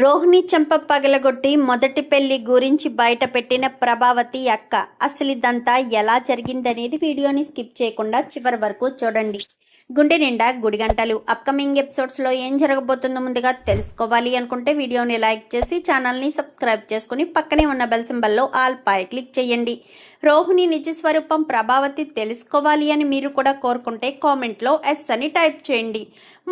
రోహిణి చెంప పగలగొట్టి మొదటి పెళ్లి గురించి బయట పెట్టిన ప్రభావతి అక్క. అసలు ఇదంతా ఎలా జరిగిందనేది వీడియోని స్కిప్ చేయకుండా చివరి వరకు చూడండి. గుండె నిండా గుడిగంటలు అప్కమింగ్ ఎపిసోడ్స్ లో ఏం జరగబోతుందో ముందుగా తెలుసుకోవాలి అనుకుంటే వీడియోని లైక్ చేసి ఛానల్ని సబ్స్క్రైబ్ చేసుకుని పక్కనే ఉన్న బెల్ సింబల్లో ఆల్ పై క్లిక్ చేయండి. రోహిణి నిజ స్వరూపం ప్రభావతి తెలుసుకోవాలి అని మీరు కూడా కోరుకుంటే కామెంట్లో ఎస్ అని టైప్ చేయండి.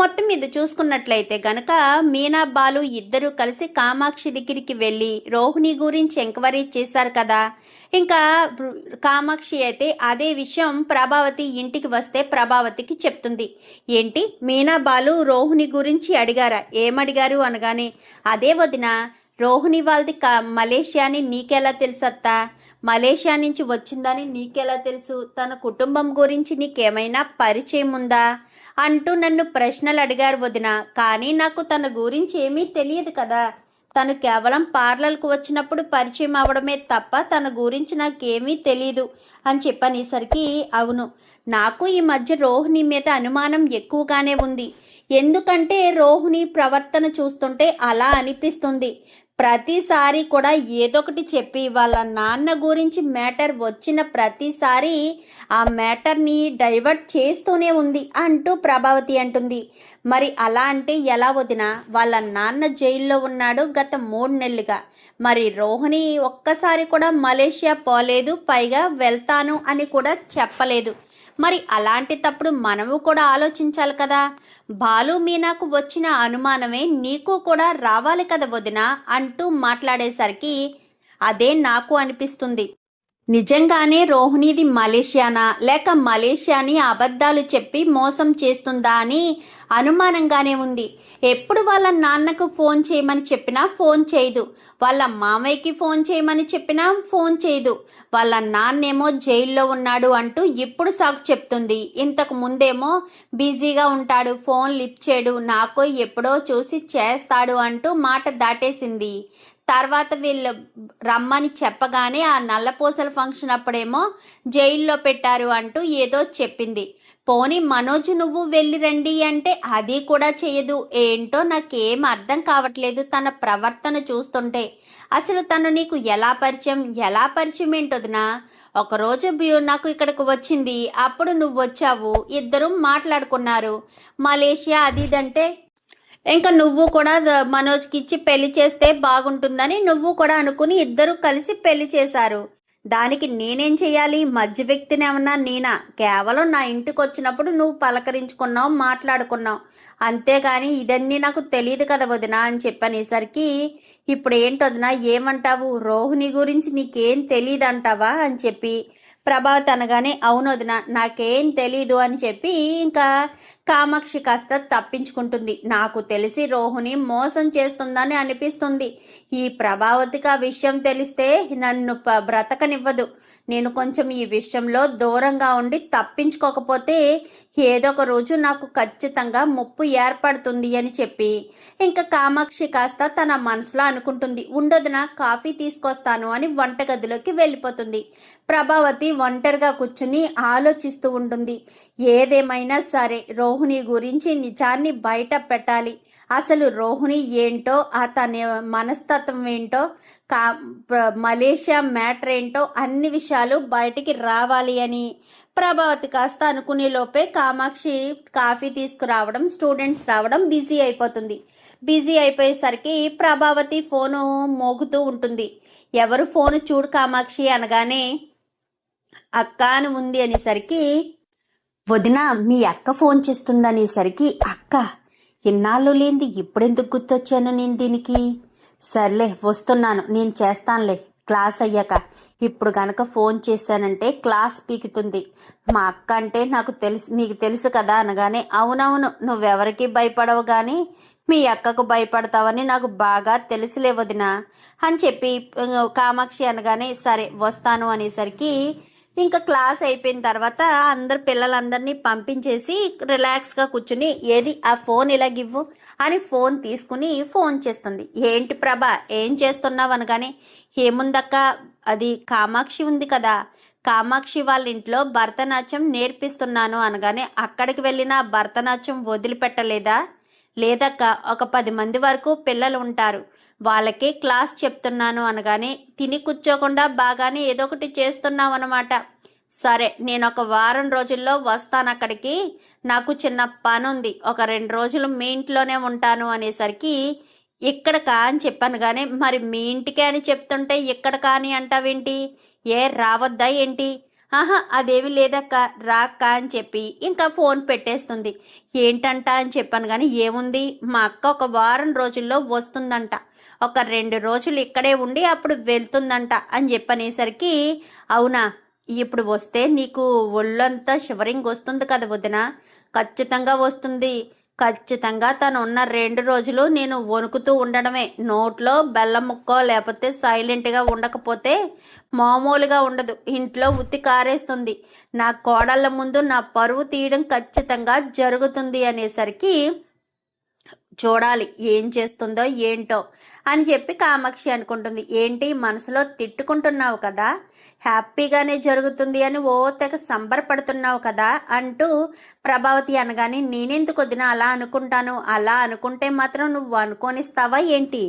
మొత్తం మీద చూసుకున్నట్లయితే గనక మీనా బాలు ఇద్దరు కలిసి కామాక్షి దగ్గరికి వెళ్ళి రోహిణి గురించి ఎంక్వైరీ చేశారు కదా. ఇంకా కామాక్షి అయితే అదే విషయం ప్రభావతి ఇంటికి వస్తే ప్రభావతికి చెప్తుంది. ఏంటి మీనా బాలు రోహిణి గురించి అడిగారా? ఏమడిగారు అనగానే, అదే వదిన, రోహిణి వాళ్ళది మలేషియా అని నీకెలా తెలుసత్తా? మలేషియా నుంచి వచ్చిందని నీకెలా తెలుసు? తన కుటుంబం గురించి నీకేమైనా పరిచయం ఉందా అంటూ నన్ను ప్రశ్నలు అడిగారు వదిన. కానీ నాకు తన గురించి ఏమీ తెలియదు కదా. తను కేవలం పార్లర్కు వచ్చినప్పుడు పరిచయం అవడమే తప్ప తన గురించి నాకేమీ తెలీదు అని చెప్పనేసరికి, అవును, నాకు ఈ మధ్య రోహిణి మీద అనుమానం ఎక్కువగానే ఉంది. ఎందుకంటే రోహిణి ప్రవర్తన చూస్తుంటే అలా అనిపిస్తుంది. ప్రతిసారి కూడా ఏదొకటి చెప్పి వాళ్ళ నాన్న గురించి మ్యాటర్ వచ్చిన ప్రతిసారి ఆ మ్యాటర్ని డైవర్ట్ చేస్తూనే ఉంది అంటూ ప్రభావతి అంటుంది. మరి అలా అంటే ఎలా వదిన? వాళ్ళ నాన్న జైల్లో ఉన్నాడు గత 3 నెలలుగా. మరి రోహిణి ఒక్కసారి కూడా మలేషియా పోలేదు, పైగా వెళ్తాను అని కూడా చెప్పలేదు. మరి అలాంటి తప్పుడు మనము కూడా ఆలోచించాలి కదా. బాలు మీనాకు వచ్చిన అనుమానమే నీకు కూడా రావాలి కదా వదిన అంటూ మాట్లాడేసరికి, అదే నాకు అనిపిస్తుంది. నిజంగానే రోహిణిది మలేషియానా, లేక మలేషియాని అబద్ధాలు చెప్పి మోసం చేస్తుందా అని అనుమానంగానే ఉంది. ఎప్పుడు వాళ్ళ నాన్నకు ఫోన్ చేయమని చెప్పినా ఫోన్ చేయదు, వాళ్ళ మామయ్యకి ఫోన్ చేయమని చెప్పినా ఫోన్ చేయదు. వాళ్ళ నాన్నేమో జైల్లో ఉన్నాడు అంటూ ఇప్పుడు సాకు చెప్తుంది. ఇంతకు ముందేమో బిజీగా ఉంటాడు, ఫోన్ లిఫ్ట్ చేయడు, నాకో ఎప్పుడో చూసి చేస్తాడు అంటూ మాట దాటేసింది. తర్వాత వీళ్ళు రమ్మని చెప్పగానే ఆ నల్లపూసల ఫంక్షన్ అప్పుడేమో జైల్లో పెట్టారు అంటూ ఏదో చెప్పింది. పోనీ మనోజ్ నువ్వు వెళ్ళి రండి అంటే అది కూడా చేయదు. ఏంటో నాకేం అర్థం కావట్లేదు తన ప్రవర్తన చూస్తుంటే. అసలు తను నీకు ఎలా పరిచయం ఏంటొదినా? ఒకరోజు నాకు ఇక్కడికి వచ్చింది, అప్పుడు నువ్వు వచ్చావు, ఇద్దరు మాట్లాడుకున్నారు. మలేషియా అది ఇదంటే ఇంకా నువ్వు కూడా మనోజ్కి ఇచ్చి పెళ్లి చేస్తే బాగుంటుందని నువ్వు కూడా అనుకుని ఇద్దరు కలిసి పెళ్లి చేశారు. దానికి నేనేం చెయ్యాలి? మధ్య వ్యక్తిని ఏమన్నా నేనా? కేవలం నా ఇంటికి వచ్చినప్పుడు నువ్వు పలకరించుకున్నావు, మాట్లాడుకున్నావు, అంతేగాని ఇదన్నీ నాకు తెలియదు కదా వదినా అని చెప్పనేసరికి, ఇప్పుడు ఏంటొదినా ఏమంటావు? రోహిణి గురించి నీకేం తెలియదు అంటావా అని చెప్పి ప్రభావతి అనగానే, అవును వదిన, నాకేం తెలీదు అని చెప్పి ఇంకా కామాక్షి కాస్త తప్పించుకుంటుంది. నాకు తెలిసి రోహిణి మోసం చేస్తుందని అనిపిస్తుంది. ఈ ప్రభావతికి ఆ విషయం తెలిస్తే నన్ను బ్రతకనివ్వదు. నేను కొంచెం ఈ విషయంలో దూరంగా ఉండి తప్పించుకోకపోతే ఏదో ఒక రోజు నాకు ఖచ్చితంగా ముప్పు ఏర్పడుతుంది అని చెప్పి ఇంకా కామాక్షి కాస్త తన మనసులో అనుకుంటుంది. ఉండదునా, కాఫీ తీసుకొస్తాను అని వంటగదిలోకి వెళ్ళిపోతుంది. ప్రభావతి ఒంటరిగా కూర్చుని ఆలోచిస్తూ ఉంటుంది. ఏదేమైనా సరే రోహిణి గురించి నిజాన్ని బయట పెట్టాలి. అసలు రోహిణి ఏంటో, తన మనస్తత్వం ఏంటో, మలేషియా మ్యాటర్ ఏంటో అన్ని విషయాలు బయటికి రావాలి అని ప్రభావతి కాస్త అనుకునే లోపే కామాక్షి కాఫీ తీసుకురావడం, స్టూడెంట్స్ రావడం బిజీ అయిపోతుంది. బిజీ అయిపోయేసరికి ప్రభావతి ఫోను మోగుతూ ఉంటుంది. ఎవరు ఫోను చూడు కామాక్షి అనగానే, అక్క అని ఉంది అనేసరికి, వదిన మీ అక్క ఫోన్ చేస్తుందనేసరికి, అక్క ఇన్నాళ్ళు లేనిది ఇప్పుడెందుకు గుర్తొచ్చాను నేను దీనికి? సర్లే వస్తున్నాను, నేను చేస్తానులే క్లాస్ అయ్యాక. ఇప్పుడు గనక ఫోన్ చేశానంటే క్లాస్ పీకుతుంది. మా అక్క అంటే నీకు తెలుసు కదా అనగానే, అవునవును, నువ్వెవరికి భయపడవు కానీ మీ అక్కకు భయపడతావని నాకు బాగా తెలుసులే వదినా అని చెప్పి కామాక్షి అనగానే, సరే వస్తాను అనేసరికి ఇంకా క్లాస్ అయిపోయిన తర్వాత అందరు పిల్లలందరినీ పంపించేసి రిలాక్స్గా కూర్చుని, ఏది ఆ ఫోన్ ఇలాగివ్వు అని ఫోన్ తీసుకుని ఫోన్ చేస్తుంది. ఏంటి ప్రభా ఏం చేస్తున్నావు అనగానే, ఏముందక్క, అది కామాక్షి ఉంది కదా, కామాక్షి వాళ్ళ ఇంట్లో భరతనాట్యం నేర్పిస్తున్నాను అనగానే, అక్కడికి వెళ్ళిన భరతనాట్యం వదిలిపెట్టలేదా? లేదక్క, ఒక 10 మంది వరకు పిల్లలు ఉంటారు, వాళ్ళకే క్లాస్ చెప్తున్నాను అనగానే తిని కూర్చోకుండా బాగానే ఏదో ఒకటి చేస్తున్నావు అనమాట. సరే, నేను ఒక వారం రోజుల్లో వస్తాను అక్కడికి, నాకు చిన్న పని ఉంది, ఒక 2 రోజులు మీ ఇంట్లోనే ఉంటాను అనేసరికి ఇక్కడకా అని చెప్పాను. కానీ మరి మీ ఇంటికే అని చెప్తుంటే ఇక్కడ కానీ అంటావేంటి, ఏ రావద్దా ఏంటి? ఆహా, అదేమి లేదక్క, రాక్క అని చెప్పి ఇంకా ఫోన్ పెట్టేస్తుంది. ఏంటంట అని చెప్పాను. కానీ ఏముంది, మా అక్క ఒక వారం రోజుల్లో వస్తుందంట, ఒక 2 రోజులు ఇక్కడే ఉండి అప్పుడు వెళ్తుందంట అని చెప్పనేసరికి, అవునా, ఇప్పుడు వస్తే నీకు ఒళ్ళంతా షివరింగ్ వస్తుంది కదా వదిన? ఖచ్చితంగా వస్తుంది. ఖచ్చితంగా తను ఉన్న 2 రోజులు నేను వణుకుతూ ఉండడమే. నోట్లో బెల్లం ముక్కో లేకపోతే సైలెంట్గా ఉండకపోతే మామూలుగా ఉండదు. ఇంట్లో ఉత్తి కారేస్తుంది. నా కోడళ్ళ ముందు నా పరువు తీయడం ఖచ్చితంగా జరుగుతుంది అనేసరికి చూడాలి ఏం చేస్తుందో ఏంటో అని చెప్పి కామాక్షి అనుకుంటుంది. ఏంటి మనసులో తిట్టుకుంటున్నావు కదా, హ్యాపీగానే జరుగుతుంది అని ఓ తెగ సంబరపడుతున్నావు కదా అంటూ ప్రభావతి అనగానే, నేనెందుకు వదిన అలా అనుకుంటాను? అలా అనుకుంటే మాత్రం నువ్వు అనుకోనిస్తావా ఏంటి,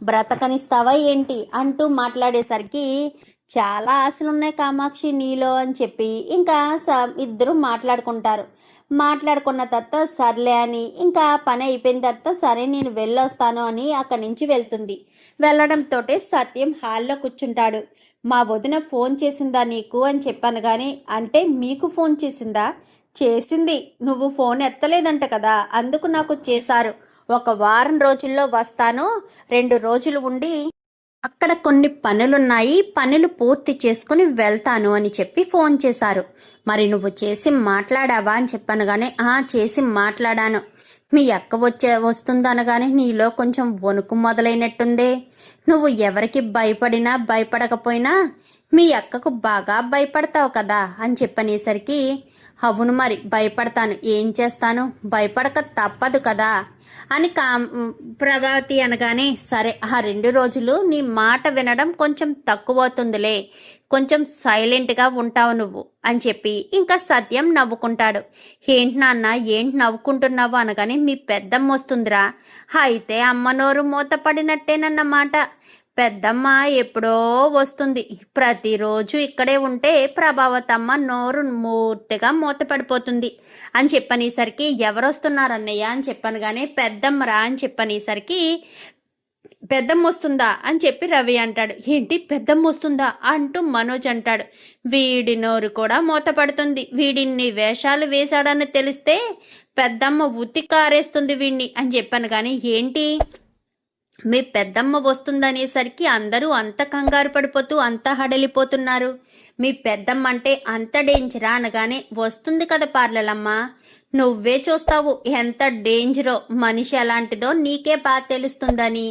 బ్రతకనిస్తావా ఏంటి అంటూ మాట్లాడేసరికి, చాలా ఆశలున్నాయి కామాక్షి నీలో అని చెప్పి ఇంకా ఇద్దరు మాట్లాడుకుంటారు. మాట్లాడుకున్న తర్వాత సర్లే అని ఇంకా పని అయిపోయిన తర్వాత సరే నేను వెళ్ళొస్తాను అని అక్కడి నుంచి వెళ్తుంది. వెళ్ళడంతో సత్యం హాల్లో కూర్చుంటాడు. మా వదిన ఫోన్ చేసిందా నీకు అని చెప్పాను. కానీ అంటే మీకు ఫోన్ చేసిందా? చేసింది, నువ్వు ఫోన్ ఎత్తలేదంట కదా, అందుకు నాకు చేశారు. ఒక వారం రోజుల్లో వస్తాను, 2 రోజులు ఉండి అక్కడ కొన్ని పనులున్నాయి, పనులు పూర్తి చేసుకుని వెళ్తాను అని చెప్పి ఫోన్ చేశారు. మరి నువ్వు చేసి మాట్లాడావా అని చెప్పాను. కానీ చేసి మాట్లాడాను. మీ అక్క వస్తుందనగానే నీలో కొంచెం వణుకు మొదలైనట్టుందే. నువ్వు ఎవరికి భయపడినా భయపడకపోయినా మీ అక్కకు బాగా భయపడతావు కదా అని చెప్పనేసరికి, అవును మరి భయపడతాను, ఏం చేస్తాను, భయపడక తప్పదు కదా అని ప్రభావతి అనగానే, సరే ఆ 2 రోజులు నీ మాట వినడం కొంచెం తక్కువ అవుతుందిలే, కొంచెం సైలెంట్గా ఉంటావు నువ్వు అని చెప్పి ఇంకా సత్యం నవ్వుకుంటాడు. ఏంటి నాన్న, ఏంటి నవ్వుకుంటున్నావు అనగానే, మీ పెద్దమ్మ వస్తుందిరా. అయితే అమ్మ నోరు మూతపడినట్టేనన్నమాట. పెద్దమ్మ ఎప్పుడో వస్తుంది, ప్రతిరోజు ఇక్కడే ఉంటే ప్రభావతమ్మ నోరు మూర్తిగా మూతపడిపోతుంది అని చెప్పనేసరికి, ఎవరొస్తున్నారన్నయ్య అని చెప్పాను. కానీ పెద్దమ్మరా అని చెప్పనేసరికి, పెద్దమ్మ వస్తుందా అని చెప్పి రవి అంటాడు. ఏంటి పెద్దమ్మ వస్తుందా అంటూ మనోజ్ అంటాడు. వీడి నోరు కూడా మూతపడుతుంది, వీడిన్ని వేషాలు వేశాడని తెలిస్తే పెద్దమ్మ ఉత్తి కారేస్తుంది వీడిని అని చెప్పాను. కానీ ఏంటి మీ పెద్దమ్మ వస్తుందనేసరికి అందరూ అంత కంగారు పడిపోతూ అంత హడలిపోతున్నారు. మీ పెద్దమ్మ అంటే అంత డేంజరా అనగానే, వస్తుంది కదా పార్లలమ్మ, నువ్వే చూస్తావు ఎంత డేంజరో, మనిషి ఎలాంటిదో నీకే బాగా తెలుస్తుందని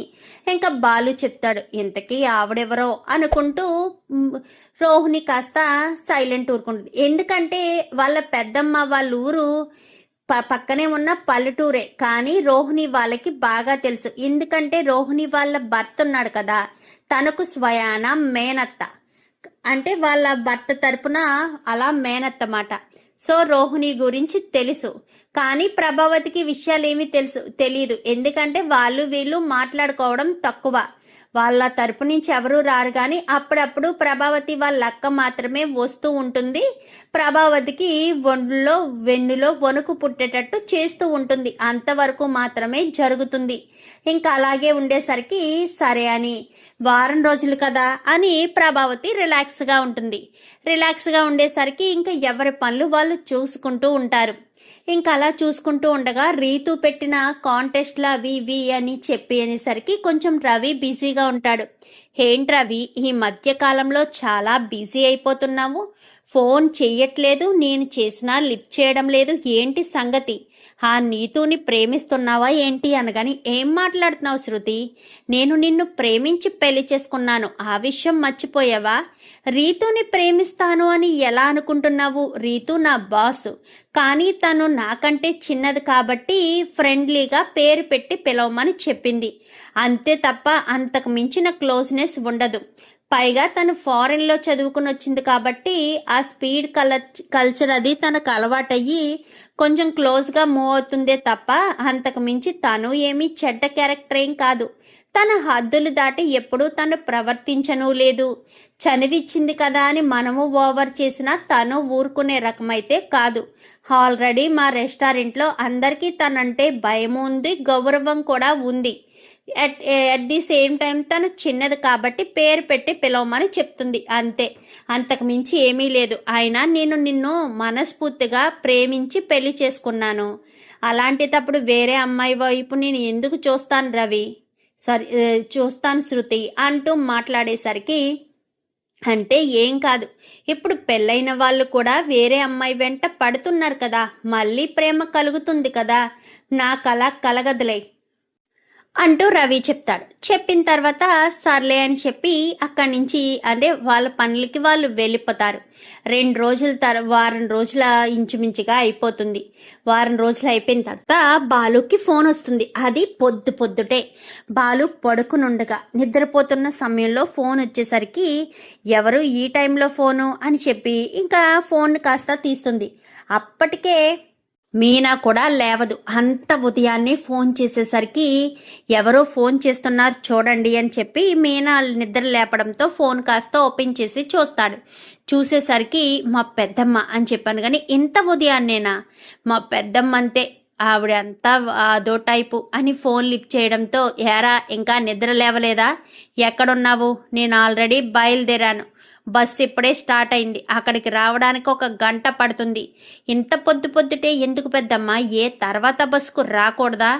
ఇంకా బాలు చెప్తాడు. ఇంతకీ ఆవిడెవరో అనుకుంటూ రోహిణి కాస్త సైలెంట్ ఊరుకుంటుంది. ఎందుకంటే వాళ్ళ పెద్దమ్మ వాళ్ళ ఊరు పక్కనే ఉన్న పల్లెటూరే. కానీ రోహిణి వాళ్ళకి బాగా తెలుసు. ఎందుకంటే రోహిణి వాళ్ళ భర్త ఉన్నాడు కదా, తనకు స్వయాన మేనత్త, అంటే వాళ్ళ భర్త తరపున అలా మేనత్త మాట. సో రోహిణి గురించి తెలుసు. కానీ ప్రభావతికి విషయాలు ఏమీ తెలియదు. ఎందుకంటే వాళ్ళు వీళ్ళు మాట్లాడుకోవడం తక్కువ. వాళ్ళ తరపు నుంచి ఎవరూ రారు. కానీ అప్పుడప్పుడు ప్రభావతి వాళ్ళ అక్క మాత్రమే వస్తూ ఉంటుంది. ప్రభావతికి ఒంట్లో వెన్నులో వణుకు పుట్టేటట్టు చేస్తూ ఉంటుంది. అంతవరకు మాత్రమే జరుగుతుంది. ఇంకా అలాగే ఉండేసరికి సరే అని, వారం రోజులు కదా అని ప్రభావతి రిలాక్స్గా ఉంటుంది. రిలాక్స్గా ఉండేసరికి ఇంకా ఎవరి పనులు వాళ్ళు చూసుకుంటూ ఉంటారు. ఇంకా అలా చూసుకుంటూ ఉండగా రీతు పెట్టిన కాంటెస్ట్లు అవి ఇవి అని చెప్పి అనేసరికి కొంచెం రవి బిజీగా ఉంటాడు. ఏంటి రవి, ఈ మధ్య కాలంలో చాలా బిజీ అయిపోతున్నావు, ఫోన్ చెయ్యట్లేదు, నేను చేసినా లిఫ్ట్ చేయడం లేదు, ఏంటి సంగతి? ఆ నీతుని ప్రేమిస్తున్నావా ఏంటి అనగాని, ఏం మాట్లాడుతున్నావు శృతి, నేను నిన్ను ప్రేమించి పెళ్లి చేసుకున్నాను, ఆ విషయం మర్చిపోయావా? రీతుని ప్రేమిస్తాను అని ఎలా అనుకుంటున్నావు? రీతు నా బాసు, కానీ తను నాకంటే చిన్నది కాబట్టి ఫ్రెండ్లీగా పేరు పెట్టి పిలవమని చెప్పింది, అంతే తప్ప అంతకు మించిన క్లోజ్నెస్ ఉండదు. పైగా తను ఫారెన్లో చదువుకుని వచ్చింది కాబట్టి ఆ స్పీడ్ కల్చర్ అది తనకు అలవాటయ్యి కొంచెం క్లోజ్గా మూవ్ అవుతుందే తప్ప అంతకు మించి తను ఏమీ చెడ్డ క్యారెక్టర్ ఏం కాదు. తన హద్దులు దాటి ఎప్పుడూ తను ప్రవర్తించనూ లేదు. చనివిచ్చింది కదా అని మనము ఓవర్ చేసినా తను ఊరుకునే రకమైతే కాదు. ఆల్రెడీ మా రెస్టారెంట్లో అందరికీ తనంటే భయం ఉంది, గౌరవం కూడా ఉంది. అట్ ది సేమ్ టైం తను చిన్నది కాబట్టి పేరు పెట్టి పిలవమని చెప్తుంది అంతే. అంతకు మించి ఏమీ లేదు. అయినా నేను నిన్ను మనస్ఫూర్తిగా ప్రేమించి పెళ్లి చేసుకున్నాను. అలాంటిటప్పుడు వేరే అమ్మాయి వైపు నేను ఎందుకు చూస్తాను రవి, చూస్తాను శృతి అంటూ మాట్లాడేసరికి, అంటే ఏం కాదు, ఇప్పుడు పెళ్ళైన వాళ్ళు కూడా వేరే అమ్మాయి వెంట పడుతున్నారు కదా, మళ్ళీ ప్రేమ కలుగుతుంది కదా, నాకలా కలగదులే అంటూ రవి చెప్తాడు. చెప్పిన తర్వాత సర్లే అని చెప్పి అక్కడి నుంచి అంటే వాళ్ళ పనులకి వాళ్ళు వెళ్ళిపోతారు. 2 రోజుల వారం రోజుల ఇంచుమించుగా అయిపోతుంది. వారం రోజులు అయిపోయిన తర్వాత బాలుకి ఫోన్ వస్తుంది. అది పొద్దుటే బాలు పడుకునుండగా నిద్రపోతున్న సమయంలో ఫోన్ వచ్చేసరికి ఎవరు ఈ టైంలో ఫోను అని చెప్పి ఇంకా ఫోన్ కాస్త తీస్తుంది. అప్పటికే మీనా కూడా లేవదు. అంత ఉదయాన్నే ఫోన్ చేసేసరికి ఎవరో ఫోన్ చేస్తున్నారు చూడండి అని చెప్పి మీనా నిద్ర లేపడంతో ఫోన్ కాస్త ఓపెన్ చేసి చూస్తాడు. చూసేసరికి మా పెద్దమ్మ అని చెప్పాను కానీ ఇంత ఉదయాన్నేనా, మా పెద్దమ్మ అంతే, ఆవిడ అంతా అదో టైపు అని ఫోన్ లిఫ్ట్ చేయడంతో, ఏరా ఇంకా నిద్ర లేవలేదా, ఎక్కడున్నావు, నేను ఆల్రెడీ బయలుదేరాను, బస్సు ఇప్పుడే స్టార్ట్ అయింది, అక్కడికి రావడానికి 1 గంట పడుతుంది, ఇంత పొద్దుటే ఎందుకు పెద్దమ్మా, ఏ తర్వాత బస్సుకు రాకూడదా,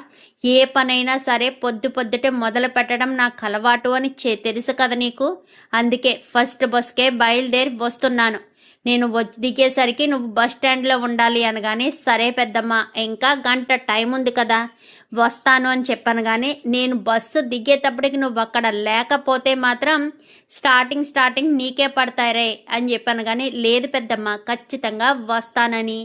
ఏ పనైనా సరే పొద్దుటే మొదలు పెట్టడం నాకు అలవాటు అని తెలుసు కదా నీకు, అందుకే ఫస్ట్ బస్కే బయలుదేరి వస్తున్నాను, నేను దిగేసరికి నువ్వు బస్ స్టాండ్లో ఉండాలి అనగానే, సరే పెద్దమ్మా ఇంకా గంట టైం ఉంది కదా వస్తాను అని చెప్పాను. కానీ నేను బస్సు దిగేటప్పటికి నువ్వు అక్కడ లేకపోతే మాత్రం స్టార్టింగ్ నీకే పడతారే అని చెప్పాను. కానీ లేదు పెద్దమ్మ ఖచ్చితంగా వస్తానని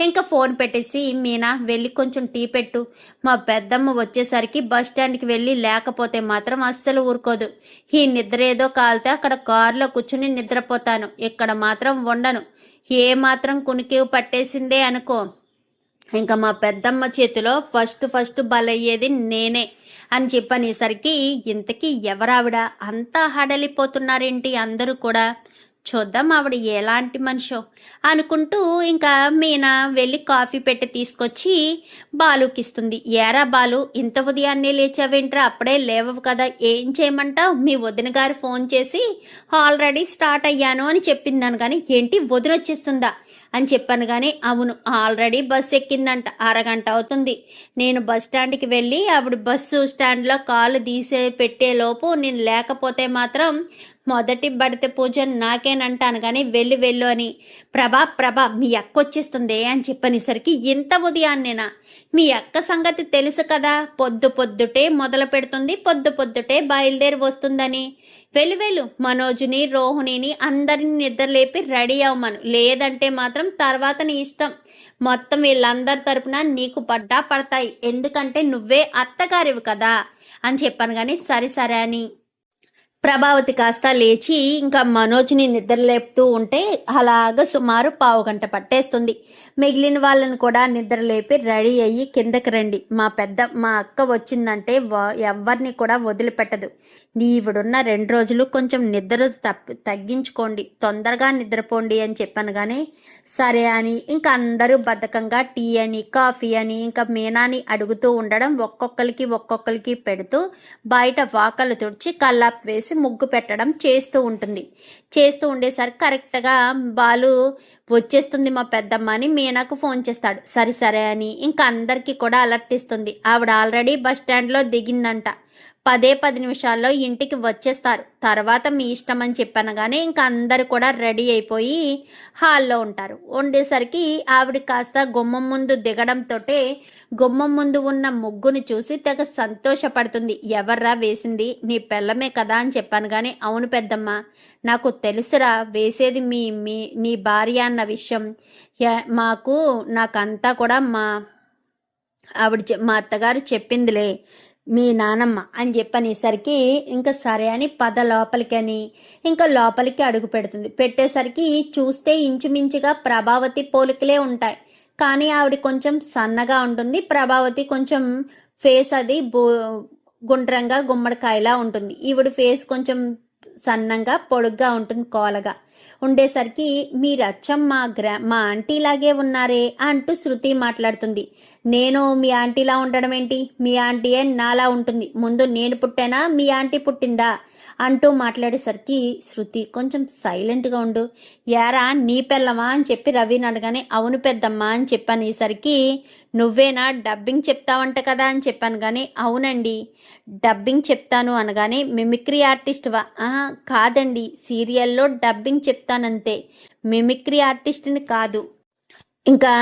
ఇంకా ఫోన్ పెట్టేసి, మీనా వెళ్ళి కొంచెం టీ పెట్టు, మా పెద్దమ్మ వచ్చేసరికి బస్ స్టాండ్కి వెళ్ళి లేకపోతే మాత్రం అస్సలు ఊరుకోదు, ఈ నిద్ర ఏదో కాలితే అక్కడ కారులో కూర్చుని నిద్రపోతాను, ఇక్కడ మాత్రం ఉండను, ఏ మాత్రం కునికి పట్టేసిందే అనుకో ఇంకా మా పెద్దమ్మ చేతిలో ఫస్ట్ బలయ్యేది నేనే అని చెప్పనేసరికి, ఇంతకీ ఎవరావిడ అంతా హడలిపోతున్నారేంటి అందరూ కూడా, చూద్దాం ఆవిడ ఎలాంటి మనిషో అనుకుంటూ ఇంకా మీనా వెళ్ళి కాఫీ పెట్టి తీసుకొచ్చి బాలుకిస్తుంది. ఏరా బాలు ఇంత ఉదయాన్నే లేచావేంట్రా, అప్పుడే లేవవు కదా, ఏం చేయమంటావు, మీ వదిన గారు ఫోన్ చేసి ఆల్రెడీ స్టార్ట్ అయ్యాను అని చెప్పిందాను. కానీ ఏంటి వదిన వచ్చేస్తుందా అని చెప్పాను. కానీ అవును ఆల్రెడీ బస్సు ఎక్కిందంట, 1 గంట అవుతుంది, నేను బస్ స్టాండ్కి వెళ్ళి ఆవిడ బస్సు స్టాండ్లో కాలు పెట్టేలోపు నేను లేకపోతే మాత్రం మొదటి బడితే పూజ నాకేనంటాను. కానీ వెళ్ళు అని, ప్రభా మీ అక్క వచ్చేస్తుంది అని చెప్పనేసరికి, ఇంత ఉదయాన్నేనా, మీ అక్క సంగతి తెలుసు కదా, పొద్దుటే మొదలు పెడుతుంది, పొద్దుటే బయలుదేరి వస్తుందని, వెళ్ళు మనోజుని రోహిణిని అందరిని నిద్రలేపి రెడీ అవ్వమను, లేదంటే మాత్రం తర్వాత నీ ఇష్టం, మొత్తం వీళ్ళందరి తరపున నీకు పడతాయి, ఎందుకంటే నువ్వే అత్తగారివి కదా అని చెప్పాను. కానీ సరే అని ప్రభావతి కాస్త లేచి ఇంకా మనోజ్ని నిద్రలేపుతూ ఉంటే అలాగ సుమారు 1/2 గంట పట్టేస్తుంది. మిగిలిన వాళ్ళని కూడా నిద్రలేపి రెడీ అయ్యి కిందకి రండి, మా అక్క వచ్చిందంటే ఎవరిని కూడా వదిలిపెట్టదు, నీవిడున్న 2 రోజులు కొంచెం నిద్ర తగ్గించుకోండి, తొందరగా నిద్రపోండి అని చెప్పాను. కానీ సరే అని ఇంకా అందరూ బద్ధకంగా టీ అని కాఫీ అని ఇంకా మీనాని అడుగుతూ ఉండడం, ఒక్కొక్కరికి పెడుతూ బయట వాకలు తుడిచి కల్లాపు వేసి ముగ్గు పెట్టడం చేస్తూ ఉంటుంది. చేస్తూ ఉండేసరికి కరెక్ట్గా బాలు వచ్చేస్తుంది మా పెద్దమ్మ అని మీనాకు ఫోన్ చేస్తాడు. సరే అని ఇంకా అందరికీ కూడా అలర్ట్ ఇస్తుంది. ఆవిడ ఆల్రెడీ బస్ స్టాండ్లో దిగిందంట, 10 నిమిషాల్లో ఇంటికి వచ్చేస్తారు, తర్వాత మీ ఇష్టం అని చెప్పాను. కానీ ఇంకా అందరు కూడా రెడీ అయిపోయి హాల్లో ఉంటారు. ఉండేసరికి ఆవిడ కాస్త గుమ్మం ముందు దిగడంతో గుమ్మం ముందు ఉన్న ముగ్గుని చూసి తెగ సంతోషపడుతుంది. ఎవర్రా వేసింది, నీ పెళ్ళమే కదా అని చెప్పాను. కానీ అవును పెద్దమ్మ, నాకు తెలుసురా వేసేది నీ భార్య అన్న విషయం, నాకంతా కూడా మా అత్తగారు చెప్పిందిలే మీ నానమ్మ అని చెప్పనేసరికి ఇంకా సరే అని పద లోపలికని ఇంకా లోపలికి అడుగు పెడుతుంది. పెట్టేసరికి చూస్తే ఇంచుమించుగా ప్రభావతి పోలికలే ఉంటాయి. కానీ ఆవిడ కొంచెం సన్నగా ఉంటుంది, ప్రభావతి కొంచెం ఫేస్ అది గుండ్రంగా గుమ్మడికాయలా ఉంటుంది. ఈవిడ ఫేస్ కొంచెం సన్నంగా పొడుగ్గా ఉంటుంది, కోలగా ఉండేసరికి మీరు అచ్చం మా ఆంటీలాగే ఉన్నారే అంటూ శృతి మాట్లాడుతుంది. నేను మీ ఆంటీలా ఉండడం ఏంటి? మీ ఆంటీయే నాలా ఉంటుంది. ముందు నేను పుట్టానా మీ ఆంటీ పుట్టిందా అంటూ మాట్లాడేసరికి శృతి కొంచెం సైలెంట్గా ఉండు, యారా నీ పెళ్ళమా అని చెప్పి రవిని అడగానే అవును పెద్దమ్మా అని చెప్పనేసరికి నువ్వేనా డబ్బింగ్ చెప్తావంట కదా అని చెప్పాను. కానీ అవునండి డబ్బింగ్ చెప్తాను అనగానే మిమిక్రీ ఆర్టిస్ట్వా? కాదండి, సీరియల్లో డబ్బింగ్ చెప్తానంతే, మిమిక్రీ ఆర్టిస్ట్ని కాదు. ఇంకా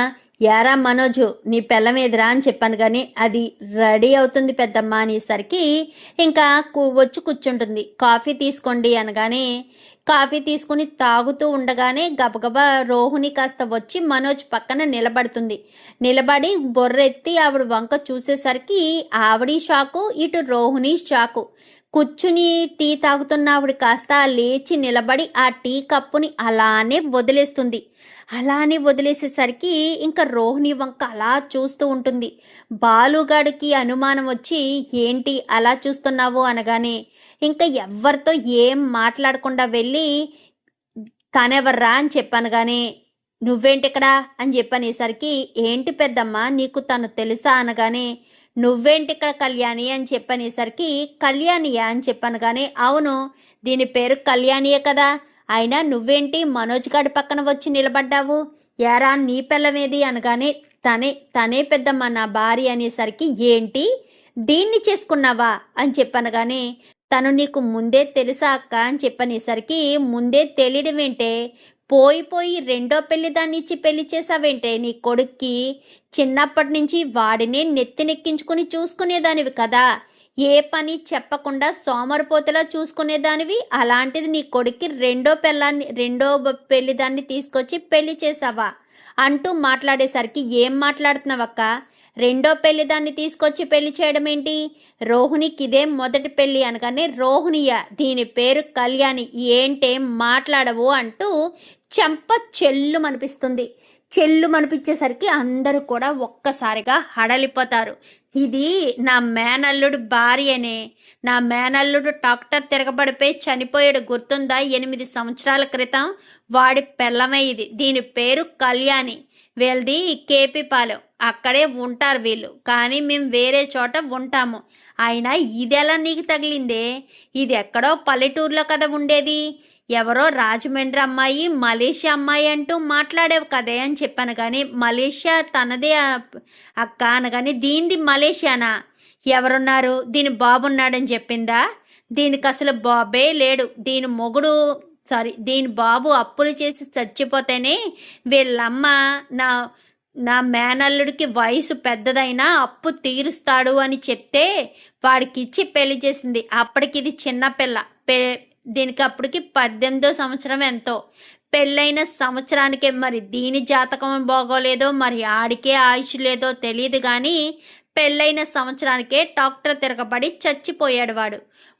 యారా మనోజు నీ పెళ్ళం ఎదురా అని చెప్పాను. కానీ అది రెడీ అవుతుంది పెద్దమ్మ అనేసరికి ఇంకా వచ్చి కూర్చుంటుంది. కాఫీ తీసుకోండి అనగానే కాఫీ తీసుకుని తాగుతూ ఉండగానే గబగబా రోహిణి కాస్త వచ్చి మనోజ్ పక్కన నిలబడుతుంది. నిలబడి బొర్రెత్తి ఆవిడ వంక చూసేసరికి ఆవిడ షాకు, ఇటు రోహిణి షాకు. కూర్చుని టీ తాగుతున్న ఆవిడ కాస్త లేచి నిలబడి ఆ టీ కప్పుని అలానే వదిలేస్తుంది. అలానే వదిలేసేసరికి ఇంకా రోహిణి వంక అలా చూస్తూ ఉంటుంది. బాలుగాడికి అనుమానం వచ్చి ఏంటి అలా చూస్తున్నావు అనగానే ఇంకా ఎవరితో ఏం మాట్లాడకుండా వెళ్ళి తనెవర్రా అని చెప్పాను. కానీ నువ్వేంటి ఇక్కడ అని చెప్పనేసరికి ఏంటి పెద్దమ్మ నీకు తను తెలుసా అనగానే నువ్వేంటి ఇక్కడ కళ్యాణి అని చెప్పనేసరికి కళ్యాణియా అని చెప్పాను. కానీ అవును దీని పేరు కళ్యాణియే కదా, అయినా నువ్వేంటి మనోజ్ గాడి పక్కన వచ్చి నిలబడ్డావు, యారా నీ పిల్లమేది అనగానే తనే పెద్దమ్మ నా భార్య అనేసరికి ఏంటి దీన్ని చేసుకున్నావా అని చెప్పనగానే తను నీకు ముందే తెలుసా అక్క అని చెప్పనేసరికి ముందే తెలియడం ఏంటే, పోయి రెండో పెళ్లి దాన్ని ఇచ్చి పెళ్లి చేసావేంటే నీ కొడుక్కి, చిన్నప్పటి నుంచి వాడిని నెత్తినెక్కించుకుని చూసుకునేదానివి కదా, ఏ పని చెప్పకుండా సోమరిపోతలా చూసుకునేదానివి, అలాంటిది నీ కొడుక్కి రెండో పెళ్లిదాన్ని తీసుకొచ్చి పెళ్లి చేసావా అంటూ మాట్లాడేసరికి ఏం మాట్లాడుతున్నావక్క, రెండో పెళ్లిదాన్ని తీసుకొచ్చి పెళ్లి చేయడం ఏంటి, రోహిణికి ఇదే మొదటి పెళ్లి అనగానే రోహిణియ దీని పేరు కళ్యాణి, ఏంటేం మాట్లాడవు అంటూ చెంప చెల్లు మనిపిస్తుంది. చెల్లు మనిపించేసరికి అందరూ కూడా ఒక్కసారిగా హడలిపోతారు. ఇది నా మేనల్లుడు భార్యనే, నా మేనల్లుడు డాక్టర్ తిరగబడిపోయి చనిపోయాడు గుర్తుందా 8 సంవత్సరాల క్రితం, వాడి పెళ్ళమే ఇది, దీని పేరు కళ్యాణి, వీళ్ళది కేపీ పాలెం, అక్కడే ఉంటారు వీళ్ళు, కానీ మేము వేరే చోట ఉంటాము, అయినా ఇదెలా నీకు తగిలిందే, ఇది ఎక్కడో పల్లెటూరులో కదా ఉండేది, ఎవరో రాజమండ్రి అమ్మాయి మలేషియా అమ్మాయి అంటూ మాట్లాడేవి కదే అని చెప్పాను. కానీ మలేషియా తనదే అక్క అనగానే దీనిది మలేషియానా, ఎవరున్నారు, దీని బాబున్నాడని చెప్పిందా, దీనికి అసలు బాబే లేడు, దీని బాబు అప్పులు చేసి చచ్చిపోతేనే వీళ్ళమ్మ నా మేనల్లుడికి వయసు పెద్దదైనా అప్పు తీరుస్తాడు అని చెప్తే వాడికి ఇచ్చి పెళ్లి చేసింది. అప్పటికి ఇది చిన్నపిల్ల, దీనికి అప్పటికి 18వ సంవత్సరం ఎంతో, పెళ్ళైన సంవత్సరానికే మరి దీని జాతకం బాగోలేదో మరి ఆడికే ఆయుష్ లేదో తెలియదు. కానీ పెళ్ళైన సంవత్సరానికే డాక్టర్ తిరగబడి చచ్చిపోయాడు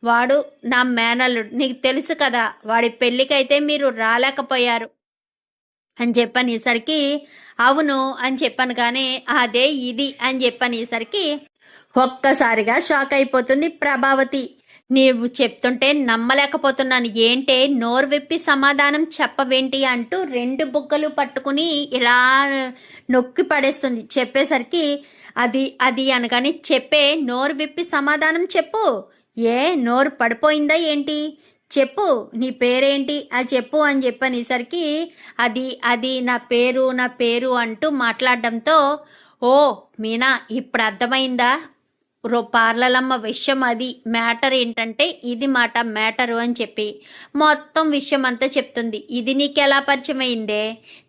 వాడు నా మేనల్లుడు, నీకు తెలుసు కదా, వాడి పెళ్ళికైతే మీరు రాలేకపోయారు అని చెప్పనేసరికి అవును అని చెప్పాను. కానీ అదే ఇది అని చెప్పనేసరికి ఒక్కసారిగా షాక్ అయిపోతుంది ప్రభావతి. నీవు చెప్తుంటే నమ్మలేకపోతున్నాను, ఏంటే నోరు విప్పి సమాధానం చెప్పవేంటి అంటూ 2 బుగ్గలు పట్టుకుని ఇలా నొక్కి పడేస్తుంది. చెప్పేసరికి అది అనగానే చెప్పే, నోరు విప్పి సమాధానం చెప్పు, ఏ నోరు పడిపోయిందా ఏంటి, చెప్పు నీ పేరేంటి అది చెప్పు అని చెప్పనేసరికి అది నా పేరు అంటూ మాట్లాడడంతో ఓ మీనా ఇప్పుడు అర్థమైందా, పార్లలమ్మ విషయం, అది మ్యాటర్ ఏంటంటే ఇది మ్యాటరు అని చెప్పి మొత్తం విషయం అంతా చెప్తుంది. ఇది నీకు ఎలా పరిచయం అయిందే,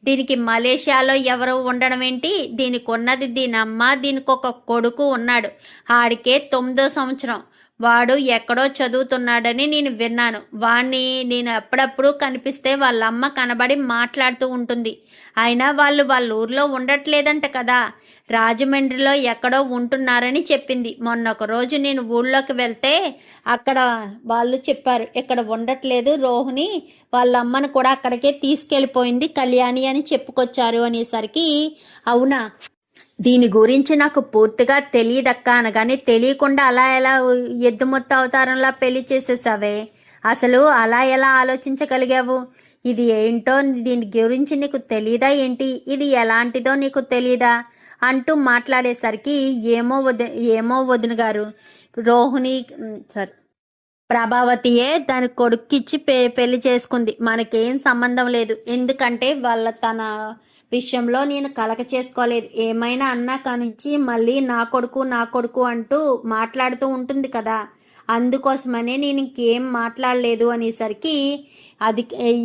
దీనికి మలేషియాలో ఎవరు ఉండడం ఏంటి, దీనికి ఉన్నది దీని అమ్మ, దీనికి ఒక కొడుకు ఉన్నాడు, ఆడికే 9వ సంవత్సరం, వాడు ఎక్కడో చదువుతున్నాడని నేను విన్నాను, వాణ్ణి నేను ఎప్పుడప్పుడు కనిపిస్తే వాళ్ళమ్మ కనబడి మాట్లాడుతూ ఉంటుంది, అయినా వాళ్ళ ఊర్లో ఉండట్లేదంట కదా, రాజమండ్రిలో ఎక్కడో ఉంటున్నారని చెప్పింది. మొన్న ఒక రోజు నేను ఊళ్ళోకి వెళ్తే అక్కడ వాళ్ళు చెప్పారు ఇక్కడ ఉండట్లేదు రోహిణి, వాళ్ళ అమ్మను కూడా అక్కడికే తీసుకెళ్ళిపోయింది కళ్యాణి అని చెప్పుకొచ్చారు అనేసరికి అవునా దీని గురించి నాకు పూర్తిగా తెలియదక్క అనగానే, తెలియకుండా అలా ఎలా ఎద్దు మొత్త అవతారంలా పెళ్లి చేసేసావే, అసలు అలా ఎలా ఆలోచించగలిగావు, ఇది ఏంటో దీని గురించి నీకు తెలీదా ఏంటి, ఇది ఎలాంటిదో నీకు తెలీదా అంటూ మాట్లాడేసరికి, ఏమో వదిన గారు, రోహిణి సారీ ప్రభావతియే దాని కొడుక్కిచ్చి పెళ్లి చేసుకుంది, మనకేం సంబంధం లేదు, ఎందుకంటే తన విషయంలో నేను కలక చేసుకోలేదు, ఏమైనా అన్నా కానించి మళ్ళీ నా కొడుకు అంటూ మాట్లాడుతూ ఉంటుంది కదా, అందుకోసమనే నేను ఇంకేం మాట్లాడలేదు అనేసరికి,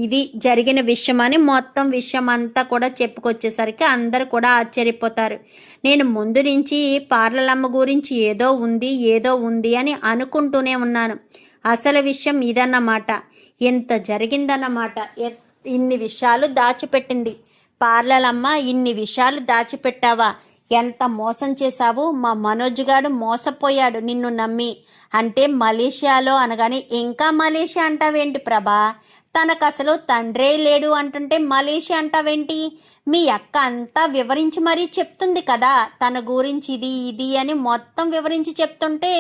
ఇది జరిగిన విషయం అని మొత్తం విషయం అంతా కూడా చెప్పుకొచ్చేసరికి అందరు కూడా ఆశ్చర్యపోతారు. నేను ముందు నుంచి పార్లలమ్మ గురించి ఏదో ఉంది అని అనుకుంటూనే ఉన్నాను, అసలు విషయం ఇదన్నమాట, ఎంత జరిగిందన్నమాట, ఇన్ని విషయాలు దాచిపెట్టింది పార్లలమ్మ, ఇన్ని విషయాలు దాచిపెట్టావా, ఎంత మోసం చేశావు, మా మనోజ్ గాడు మోసపోయాడు నిన్ను నమ్మి, అంటే మలేషియాలో అనగానే, ఇంకా మలేషియా అంటావేంటి ప్రభా, తనకు అసలు తండ్రే లేడు అంటుంటే మలేషియా అంటావేంటి, మీ అక్క అంతా వివరించి మరీ చెప్తుంది కదా తన గురించి, ఇది అని మొత్తం వివరించి చెప్తుంటే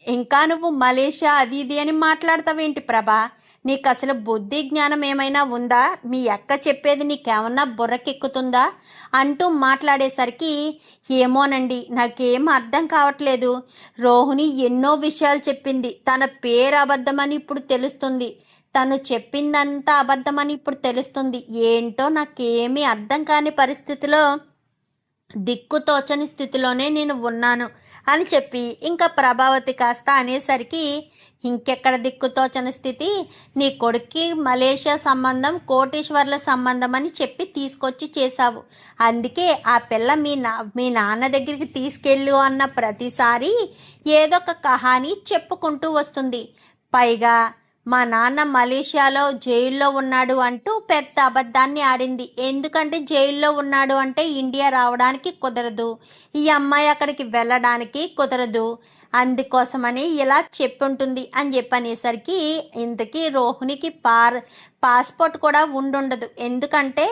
ఇంకా నువ్వు మలేషియా ఇది అని మాట్లాడతావేంటి ప్రభా, నీకు అసలు బుద్ధి జ్ఞానం ఏమైనా ఉందా, మీ అక్క చెప్పేది నీకేమన్నా బుర్రకెక్కుతుందా అంటూ మాట్లాడేసరికి, ఏమోనండి నాకేం అర్థం కావట్లేదు, రోహిణి ఎన్నో విషయాలు చెప్పింది, తన పేరు అబద్ధమని ఇప్పుడు తెలుస్తుంది, తను చెప్పిందంతా అబద్ధమని ఇప్పుడు తెలుస్తుంది, ఏంటో నాకేమీ అర్థం కాని పరిస్థితిలో, దిక్కుతోచని స్థితిలోనే నేను ఉన్నాను అని చెప్పి, ఇంకా ప్రభావతి కాస్త అనేసరికి, ఇంకెక్కడ దిక్కుతోచని స్థితి, నీ కొడుక్కి మలేషియా సంబంధం కోటీశ్వర్ల సంబంధం అని చెప్పి తీసుకొచ్చి చేశావు, అందుకే ఆ పిల్ల మీ నాన్న దగ్గరికి తీసుకెళ్ళు అన్న ప్రతిసారి ఏదో ఒక కహాని చెప్పుకుంటూ వస్తుంది, పైగా మా నాన్న మలేషియాలో జైల్లో ఉన్నాడు అంటూ పెద్ద అబద్ధాన్ని ఆడింది, ఎందుకంటే జైల్లో ఉన్నాడు అంటే ఇండియా రావడానికి కుదరదు, ఈ అమ్మాయి అక్కడికి వెళ్ళడానికి కుదరదు, అందుకోసమని ఇలా చెప్పుంటుంది అని చెప్పనేసరికి, ఇంతకీ రోహిణికి పాస్పోర్ట్ కూడా ఉండుండదు, ఎందుకంటే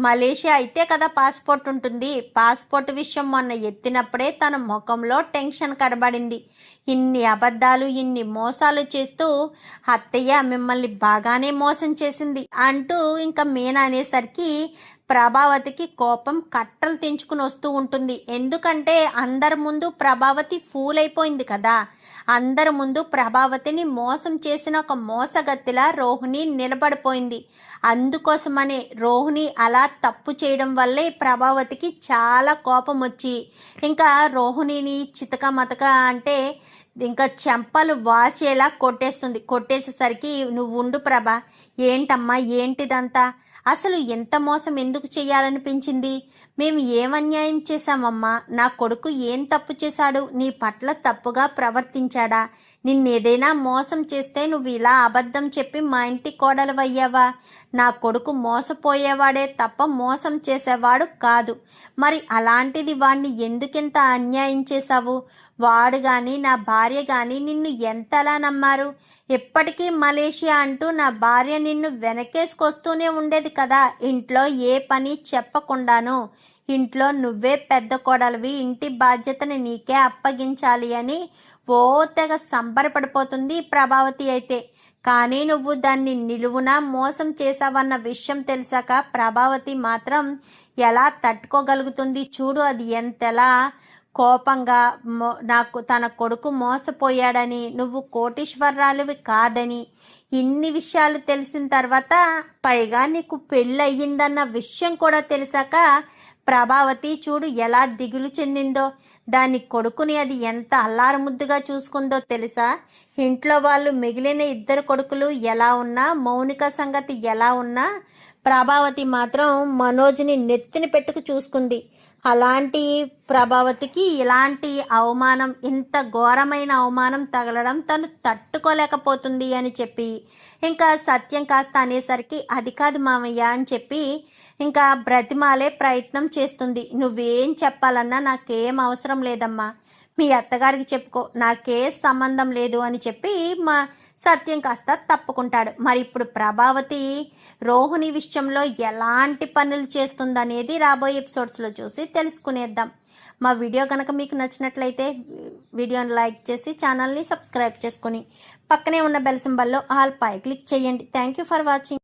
మలేషియా అయితే కదా పాస్పోర్ట్ ఉంటుంది, పాస్పోర్ట్ విషయం మొన్న ఎత్తినప్పుడే తన ముఖంలో టెన్షన్ కనబడింది, ఇన్ని అబద్ధాలు ఇన్ని మోసాలు చేస్తూ అత్తయ్య మిమ్మల్ని బాగానే మోసం చేసింది అంటూ ఇంకా మీనా అనేసరికి, ప్రభావతికి కోపం కట్టలు తెంచుకుని వస్తూ ఉంటుంది, ఎందుకంటే అందరి ముందు ప్రభావతి ఫూల్ అయిపోయింది కదా, అందరి ముందు ప్రభావతిని మోసం చేసిన ఒక మోసగత్తిలా రోహిణి నిలబడిపోయింది, అందుకోసమనే రోహిణి అలా తప్పు చేయడం వల్లే ప్రభావతికి చాలా కోపం వచ్చి, ఇంకా రోహిణిని చితక మతక అంటే ఇంకా చెంపలు వాచేలా కొట్టేసేసరికి, నువ్వు ఉండు ప్రభా, ఏంటమ్మా ఏంటిదంతా, అసలు ఎంత మోసం ఎందుకు చేయాలనిపించింది, మేము ఏం అన్యాయం చేశామమ్మా, నా కొడుకు ఏం తప్పు చేశాడు, నీ పట్ల తప్పుగా ప్రవర్తించాడా, నిన్నేదైనా మోసం చేస్తే నువ్వు ఇలా అబద్ధం చెప్పి మా ఇంటి కోడలవయ్యావా, నా కొడుకు మోసపోయేవాడే తప్ప మోసం చేసేవాడు కాదు, మరి అలాంటిది వాడిని ఎందుకింత అన్యాయం చేశావు, వాడు కానీ నా భార్య కానీ నిన్ను ఎంతలా నమ్మారు, ఎప్పటికీ మలేషియా అంటూ నా భార్య నిన్ను వెనకేసుకొస్తూనే ఉండేది కదా, ఇంట్లో ఏ పని చెప్పకుండాను, ఇంట్లో నువ్వే పెద్ద కోడలివి, ఇంటి బాధ్యతని నీకే అప్పగించాలి అని ఓ తెగ సంబరపడిపోతుంది ప్రభావతి అయితే, కానీ నువ్వు దాన్ని నిలువునా మోసం చేసావన్న విషయం తెలిసాక ప్రభావతి మాత్రం ఎలా తట్టుకోగలుగుతుంది చూడు, అది ఎంతలా కోపంగా, నాకు తన కొడుకు మోసపోయాడని, నువ్వు కోటీశ్వరరాలువి కాదని, ఇన్ని విషయాలు తెలిసిన తర్వాత, పైగా నీకు పెళ్ళయిందన్న విషయం కూడా తెలిసాక ప్రభావతి చూడు ఎలా దిగులు చెందిందో, దాని కొడుకుని అది ఎంత అల్లారముద్దుగా చూసుకుందో తెలుసా, ఇంట్లో వాళ్ళు మిగిలిన ఇద్దరు కొడుకులు ఎలా ఉన్నా, మౌనిక సంగతి ఎలా ఉన్నా, ప్రభావతి మాత్రం మనోజ్ని నెత్తిని పెట్టుకు చూసుకుంది, అలాంటి ప్రభావతికి ఇలాంటి అవమానం, ఇంత ఘోరమైన అవమానం తగలడం తను తట్టుకోలేకపోతుంది అని చెప్పి, ఇంకా సత్యం కాస్త అనేసరికి, అది కాదు మామయ్య అని చెప్పి ఇంకా బ్రతిమాలే ప్రయత్నం చేస్తుంది, నువ్వేం చెప్పాలన్నా నాకేం అవసరం లేదమ్మా, మీ అత్తగారికి చెప్పుకో, నాకే సంబంధం లేదు అని చెప్పి మా సత్యం కాస్త తప్పుకుంటాడు. మరి ఇప్పుడు ప్రభావతి రోహిణి విషయంలో ఎలాంటి పనులు చేస్తుందనేది రాబోయే ఎపిసోడ్స్లో చూసి తెలుసుకునేద్దాం. మా వీడియో కనుక మీకు నచ్చినట్లయితే వీడియోని లైక్ చేసి ఛానల్ని సబ్స్క్రైబ్ చేసుకొని పక్కనే ఉన్న బెల్ సింబల్లో ఆల్ పై క్లిక్ చేయండి. Thank you for watching.